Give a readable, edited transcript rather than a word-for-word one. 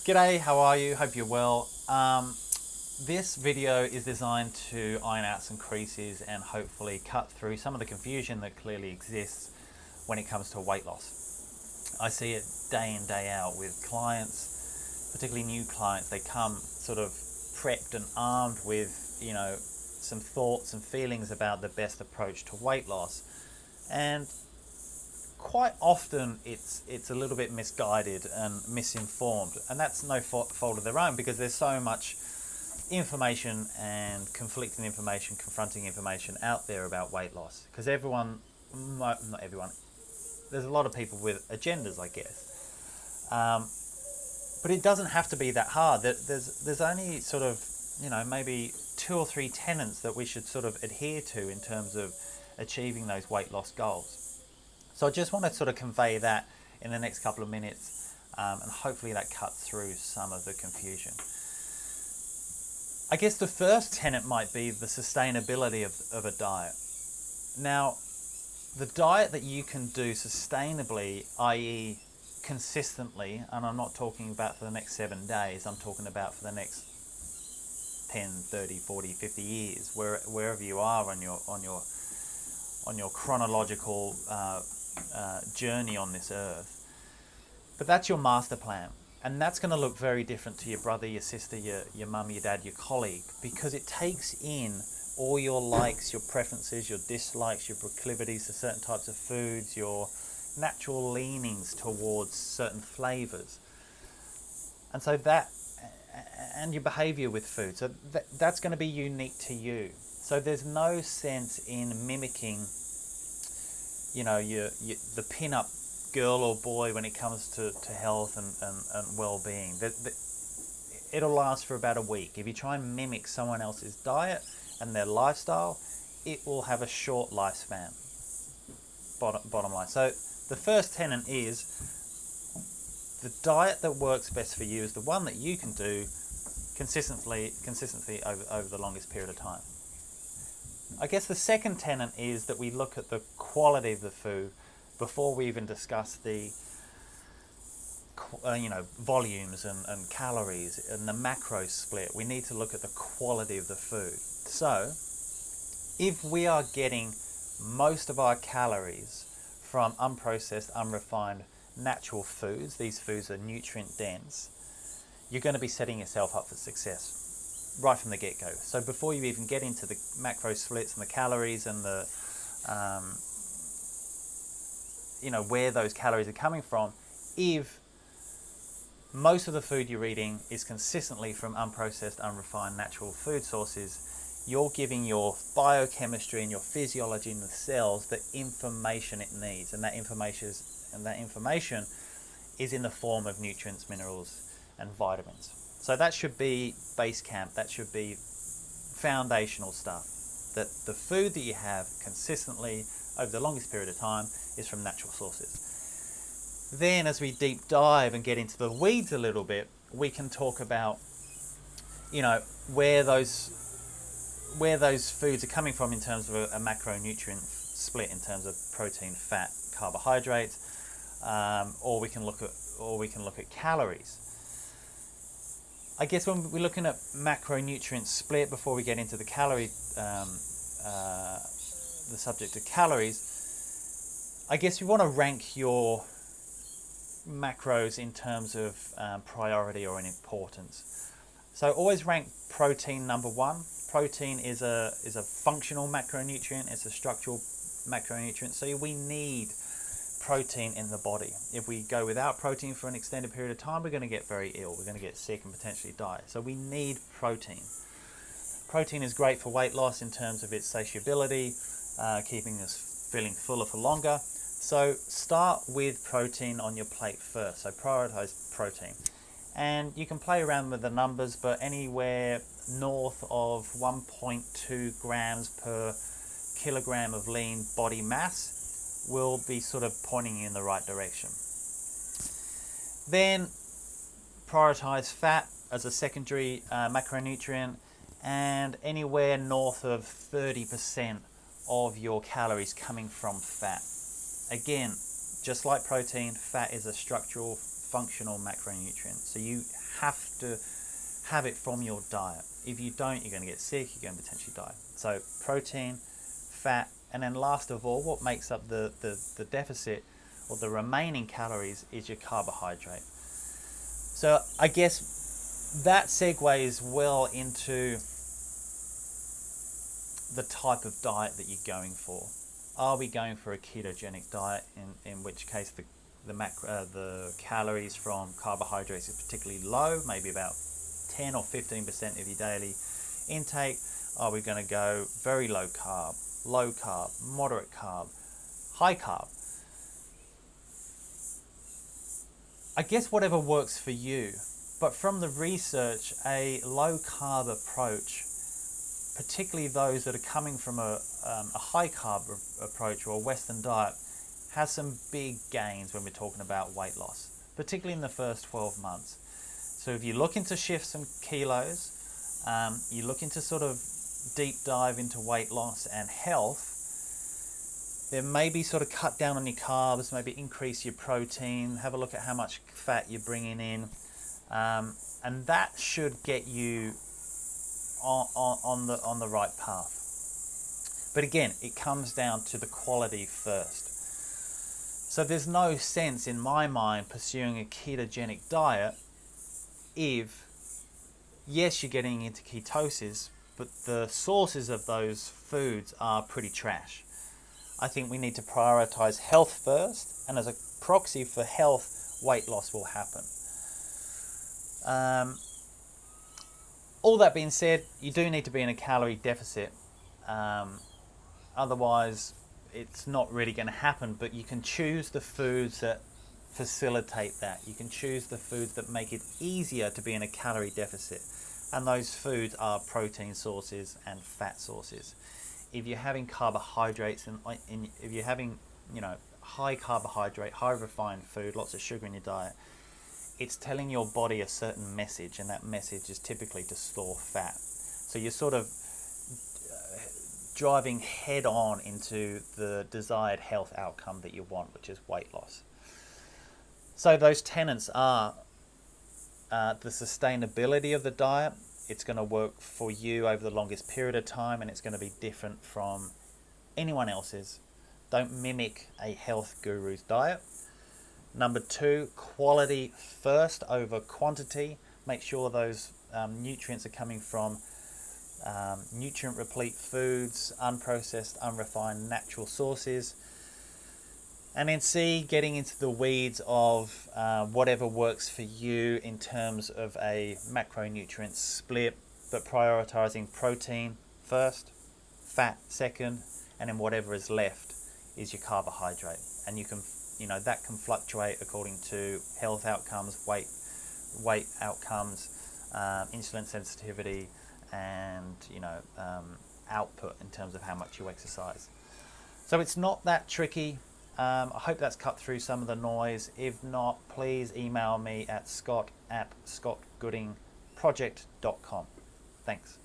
G'day, how are you? Hope you're well. This video is designed to iron out some creases and hopefully cut through some of the confusion that clearly exists when it comes to weight loss. I see it day in, day out with clients, particularly new clients. They come sort of prepped and armed with, some thoughts and feelings about the best approach to weight loss. And quite often it's a little bit misguided and misinformed, and that's no fault of their own, because there's so much information and conflicting information, confronting information out there about weight loss, because not everyone, there's a lot of people with agendas, I guess, but it doesn't have to be that hard. There's only sort of maybe 2 or 3 tenets that we should sort of adhere to in terms of achieving those weight loss goals. So I just want to sort of convey that in the next couple of minutes, and hopefully that cuts through some of the confusion. I guess the first tenet might be the sustainability of a diet. Now, the diet that you can do sustainably, i.e. consistently, and I'm not talking about for the next 7 days, I'm talking about for the next 10, 30, 40, 50 years, wherever you are on your chronological journey on this earth. But that's your master plan, and that's going to look very different to your brother, your sister, your mum, your dad, your colleague, because it takes in all your likes, your preferences, your dislikes, your proclivities to certain types of foods, your natural leanings towards certain flavors, and so that, and your behavior with food, so that's going to be unique to you. So there's no sense in mimicking the pin-up girl or boy when it comes to health and well-being. It'll last for about a week. If you try and mimic someone else's diet and their lifestyle, it will have a short lifespan. Bottom line. So the first tenet is the diet that works best for you is the one that you can do consistently over the longest period of time. I guess the second tenet is that we look at the quality of the food before we even discuss the volumes and calories and the macro split. We need to look at the quality of the food. So if we are getting most of our calories from unprocessed, unrefined, natural foods, these foods are nutrient dense, you're going to be setting yourself up for success right from the get-go. So before you even get into the macro splits and the calories and the where those calories are coming from, if most of the food you're eating is consistently from unprocessed, unrefined, natural food sources, you're giving your biochemistry and your physiology in the cells the information it needs, and that information is in the form of nutrients, minerals, and vitamins. So that should be base camp, that should be foundational stuff, that the food that you have consistently over the longest period of time is from natural sources. Then as we deep dive and get into the weeds a little bit, we can talk about where those foods are coming from in terms of a macronutrient split, in terms of protein, fat, carbohydrates, or we can look at calories. I guess when we're looking at macronutrient split, before we get into the calorie, the subject of calories, I guess you want to rank your macros in terms of priority or in importance. So always rank protein number 1. Protein is a functional macronutrient. It's a structural macronutrient. So we need protein in the body. If we go without protein for an extended period of time, we're going to get very ill. We're going to get sick and potentially die. So we need protein. Protein is great for weight loss in terms of its satiability, keeping us feeling fuller for longer. So start with protein on your plate first. So prioritize protein. And you can play around with the numbers, but anywhere north of 1.2 grams per kilogram of lean body mass will be sort of pointing you in the right direction. Then prioritize fat as a secondary macronutrient, and anywhere north of 30% of your calories coming from fat. Again, just like protein, fat is a structural functional macronutrient. So you have to have it from your diet. If you don't, you're going to get sick, you're going to potentially die. So protein, fat, and then last of all, what makes up the deficit or the remaining calories is your carbohydrate. So I guess that segues well into the type of diet that you're going for. Are we going for a ketogenic diet, in which case the calories from carbohydrates is particularly low, maybe about 10 or 15% of your daily intake? Are we going to go very low carb, moderate carb, high carb? I guess whatever works for you, but from the research, a low carb approach, particularly those that are coming from a high carb approach or a Western diet, has some big gains when we're talking about weight loss, particularly in the first 12 months. So if you're looking to shift some kilos, you're looking to sort of deep dive into weight loss and health, then maybe sort of cut down on your carbs, maybe increase your protein, have a look at how much fat you're bringing in, and that should get you on the right path. But again, it comes down to the quality first. So there's no sense in my mind pursuing a ketogenic diet if, yes, you're getting into ketosis, but the sources of those foods are pretty trash. I think we need to prioritize health first, and as a proxy for health, weight loss will happen. All that being said, you do need to be in a calorie deficit. Otherwise, it's not really going to happen, but you can choose the foods that facilitate that. You can choose the foods that make it easier to be in a calorie deficit. And those foods are protein sources and fat sources. If you're having carbohydrates and if you're having, high carbohydrate, high refined food, lots of sugar in your diet, it's telling your body a certain message, and that message is typically to store fat. So you're sort of driving head on into the desired health outcome that you want, which is weight loss. So those tenets are the sustainability of the diet. It's going to work for you over the longest period of time, and it's going to be different from anyone else's. Don't mimic a health guru's diet. Number 2, quality first over quantity. Make sure those nutrients are coming from nutrient replete foods, unprocessed, unrefined, natural sources. And then C, getting into the weeds of whatever works for you in terms of a macronutrient split, but prioritizing protein first, fat second, and then whatever is left is your carbohydrate. And you can, that can fluctuate according to health outcomes, weight outcomes, insulin sensitivity, and output in terms of how much you exercise. So it's not that tricky. I hope that's cut through some of the noise. If not, please email me at scott@scottgoodingproject.com. Thanks.